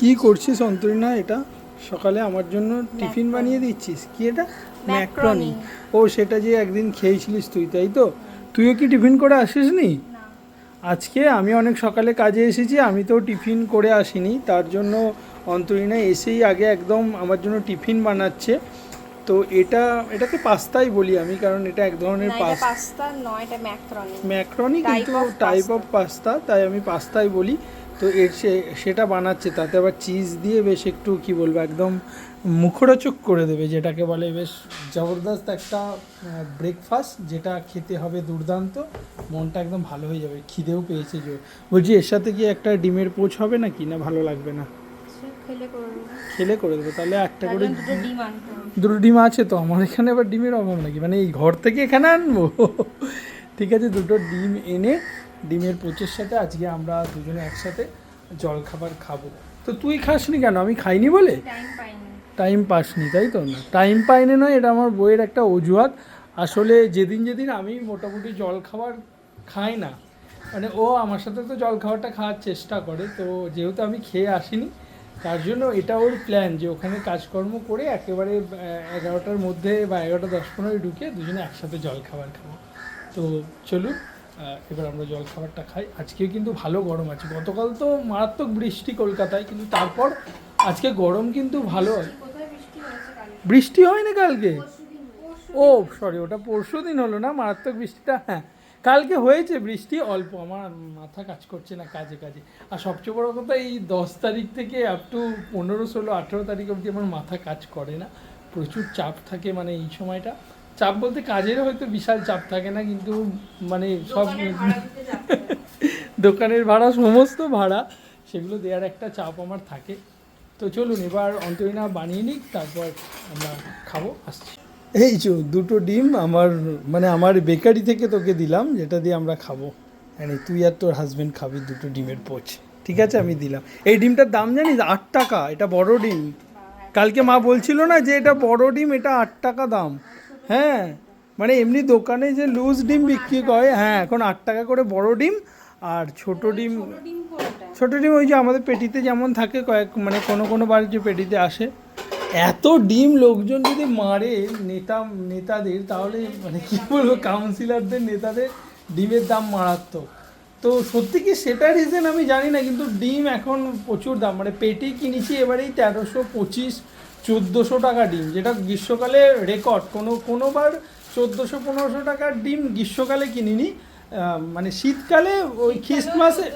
কি করছিস অন্তরিনা? এটা সকালে আমার জন্য টিফিন বানিয়ে দিচ্ছিস? কি এটা? ম্যাক্রনি। ও সেটা যে একদিন খেয়েছিলিস তুই, তাই তো? তুইও কি টিফিন করে আসিসনি? আজকে আমি অনেক সকালে কাজে এসেছি, আমি তো টিফিন করে আসিনি, তার জন্য অন্তরিনা এসেই আগে একদম আমার জন্য টিফিন বানাচ্ছে। তো এটাকে পাস্তাই বলি আমি, কারণ এটা এক ধরনের পাস্তা নয়, এটা ম্যাক্রনি। ম্যাক্রনি কিন্তু টাইপ অফ পাস্তা, তাই আমি পাস্তাই বলি। তো সেটা বানাচ্ছে, তাতে আবার চিজ দিয়ে বেশ একটু কি বলবো একদম মুখরোচক করে দেবে, যেটাকে বলে বেশ জবরদস্ত একটা ব্রেকফাস্ট, যেটা খেতে হবে দুর্দান্ত, মনটা একদম ভালো হয়ে যাবে। খিদেও পেয়েছে জোর। বলছি এর সাথে কি একটা ডিমের পোচ হবে নাকি, না ভালো লাগবে না? খেলে করে দেবো তাহলে একটা করে। দুটো ডিম আছে তো আমার এখানে, আবার ডিমের অভাব নাকি? মানে এই ঘর থেকে এখানে আনবো? ঠিক আছে, দুটো ডিম এনে ডিমের পোচের সাথে আজকে আমরা দুজনে একসাথে জলখাবার খাবো। তো তুই খাসনি কেন? আমি খাইনি বলে? টাইম পাসনি, তাই তো? না টাইম পাইনি নয়, এটা আমার বইয়ের একটা অজুহাত। আসলে যেদিন যেদিন আমি মোটামুটি জলখাবার খাই না, মানে ও আমার সাথে তো জলখাবারটা খাওয়ার চেষ্টা করে, তো যেহেতু আমি খেয়ে আসিনি, তার জন্য এটা ওর প্ল্যান যে ওখানে কাজকর্ম করে একেবারে 11টার মধ্যে বা 11টা 10-15 ঢুকে দুজনে একসাথে জলখাবার খাবো। তো চলুন এবার আমরা জলখাবারটা খাই। আজকেও কিন্তু ভালো গরম আছে, গতকাল তো মারাত্মক বৃষ্টি কলকাতায়, কিন্তু তারপর আজকে গরম কিন্তু ভালো। বৃষ্টি হয় না কালকে? ও সরি, ওটা পরশু দিন হলো না মারাত্মক বৃষ্টিটা? হ্যাঁ কালকে হয়েছে বৃষ্টি অল্প, আমার মাথা কাজ করছে না কাজে কাজে। আর সবচেয়ে বড় কথা, এই 10 তারিখ থেকে আপ টু 15, 16, 18 তারিখ অবধি আমার মাথা কাজ করে না, প্রচুর চাপ থাকে। মানে এই সময়টা চাপ বলতে কাজের হয়তো বিশাল চাপ থাকে না, কিন্তু মানে সব দোকানের ভাড়া, সমস্ত ভাড়া, সেগুলো দেওয়ার একটা চাপ আমার থাকে। তো চলুন এবার অন্তরিনা বানিয়ে নিই, তারপর আমরা খাবো, আসছি। এই যে দুটো ডিম আমার, মানে আমার বেকারি থেকে তোকে দিলাম, যেটা দিয়ে আমরা খাবো, মানে তুই আর তোর হাজব্যান্ড খাবি দুটো ডিমের পোচ। ঠিক আছে, আমি দিলাম। এই ডিমটার দাম জানিস? 8 টাকা। এটা বড় ডিম। কালকে মা বলছিল না যে এটা বড় ডিম, এটা 8 টাকা দাম। হ্যাঁ, মানে এমনি দোকানে যে লুজ ডিম বিক্রি করে, হ্যাঁ এখন 8 টাকা করে বড় ডিম। আর ছোট ডিম, ছোট ডিম ওই যে আমাদের পেটিতে যেমন থাকে, মানে কোনো বাড়ির যে পেটিতে আসে। এত ডিম লোকজন যদি মারে নেতাদের, তাহলে মানে কী বলবো, কাউন্সিলরদের, নেতাদের ডিমের দাম মারাত্মক। তো সত্যি কি সেটা রিজন আমি জানি না, কিন্তু ডিম এখন প্রচুর দাম। মানে পেটি কিনেছি এবারেই 1325, 1400 টাকা ডিম, যেটা গ্রীষ্মকালে রেকর্ড। কোনোবার 1400-1500 টাকার ডিম গ্রীষ্মকালে কিনিনি। মানে শীতকালে ওই খ্রিস্টমাসে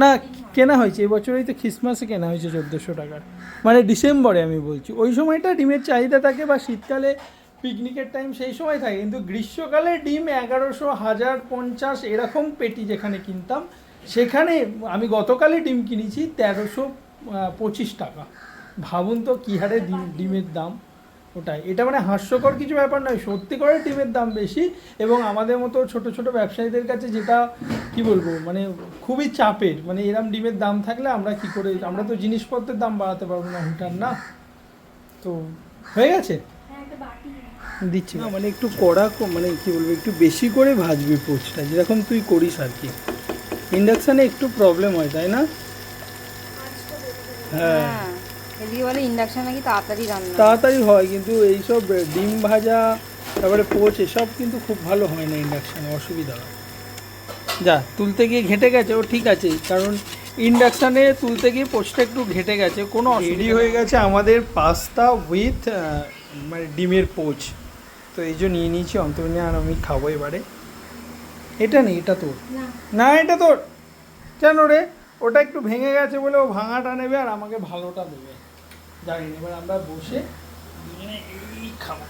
না কেনা হয়েছে, এবছরই তো খ্রিসমাসে কেনা হয়েছে 1400 টাকার, মানে ডিসেম্বরে আমি বলছি। ওই সময়টা ডিমের চাহিদা থাকে, বা শীতকালে পিকনিকের টাইম সেই সময় থাকে, কিন্তু গ্রীষ্মকালে ডিম 1100, 1050 এরকম পেটি যেখানে কিনতাম, সেখানে আমি গতকালই ডিম কিনেছি 1325 টাকা। ভাবুন তো কী হারে ডিমের দাম। ওটাই, এটা মানে হাস্যকর কিছু ব্যাপার নয়, সত্যি করে ডিমের দাম বেশি। এবং আমাদের মতো ছোট ছোট ব্যবসায়ীদের কাছে যেটা কি বলবো, মানে খুবই চাপের। মানে এরম ডিমের দাম থাকলে আমরা কি করে, আমরা তো জিনিসপত্রের দাম বাড়াতে পারবো না হুটার না। তো হয়ে গেছে, দিচ্ছি না, মানে একটু কড়া, মানে কি বলবো, একটু বেশি করে ভাজবি পোচটা, যেরকম তুই করিস আর কি। ইন্ডাকশানে একটু প্রবলেম হয়, তাই না? হ্যাঁ, এদিকে বলে ইন্ডাকশন নাকি তাড়াতাড়ি হয়, কিন্তু এইসব ডিম ভাজা, তারপরে পোচ, এসব কিন্তু খুব ভালো হয় না ইন্ডাকশানে, অসুবিধা হয়। যা তুলতে গিয়ে ঘেঁটে গেছে, ও ঠিক আছে, কারণ ইন্ডাকশানে তুলতে গিয়ে পোচটা একটু ঘেঁটে গেছে, কোনো রেডি হয়ে গেছে আমাদের পাস্তা উইথ মানে ডিমের পোচ। তো এই জন্য নিয়ে নিয়েছি অন্তরিনা আর আমি খাবো এবারে। এটা নেই, এটা তোর না, এটা তোর। কেন রে? ওটা একটু ভেঙে গেছে বলে ও ভাঙাটা নেবে আর আমাকে ভালোটা দেবে, জানি না। এবার আমরা বসে দুজনে এই খাবো।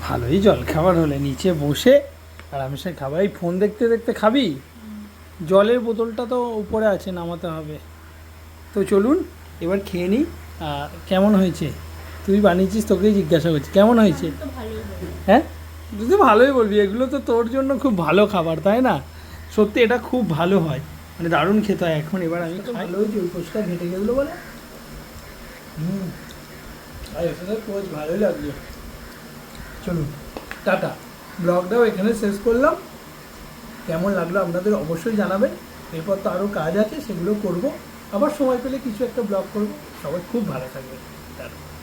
ভালোই জল খাবার হলে নিচে বসে আরামসে খাবো। এই ফোন দেখতে দেখতে খাবি? জলের বোতলটা তো উপরে আছে, নামাতে হবে। তো চলুন এবার খেয়ে নিই। কেমন হয়েছে? তুই বানিয়েছিস, তোকেই জিজ্ঞাসা করছি কেমন হয়েছে। হ্যাঁ, তুই তো ভালোই বলবি, এগুলো তো তোর জন্য খুব ভালো খাবার, তাই না? সত্যি এটা খুব ভালো হয়, মানে দারুণ খেতে হয়। এখন এবার আমি ভালো হয়েছে, ওই পোচটা ঘেটে গেলো বলে। আর এখানে পোচ ভালোই লাগলো। চলুন টাটা, ব্লগটাও এখানে শেষ করলাম। কেমন লাগলো আপনাদের অবশ্যই জানাবেন। এরপর তো আরও কাজ আছে, সেগুলো করব। আবার সময় পেলে কিছু একটা ব্লগ করবো। সবাই খুব ভালো থাকবে। টাটা।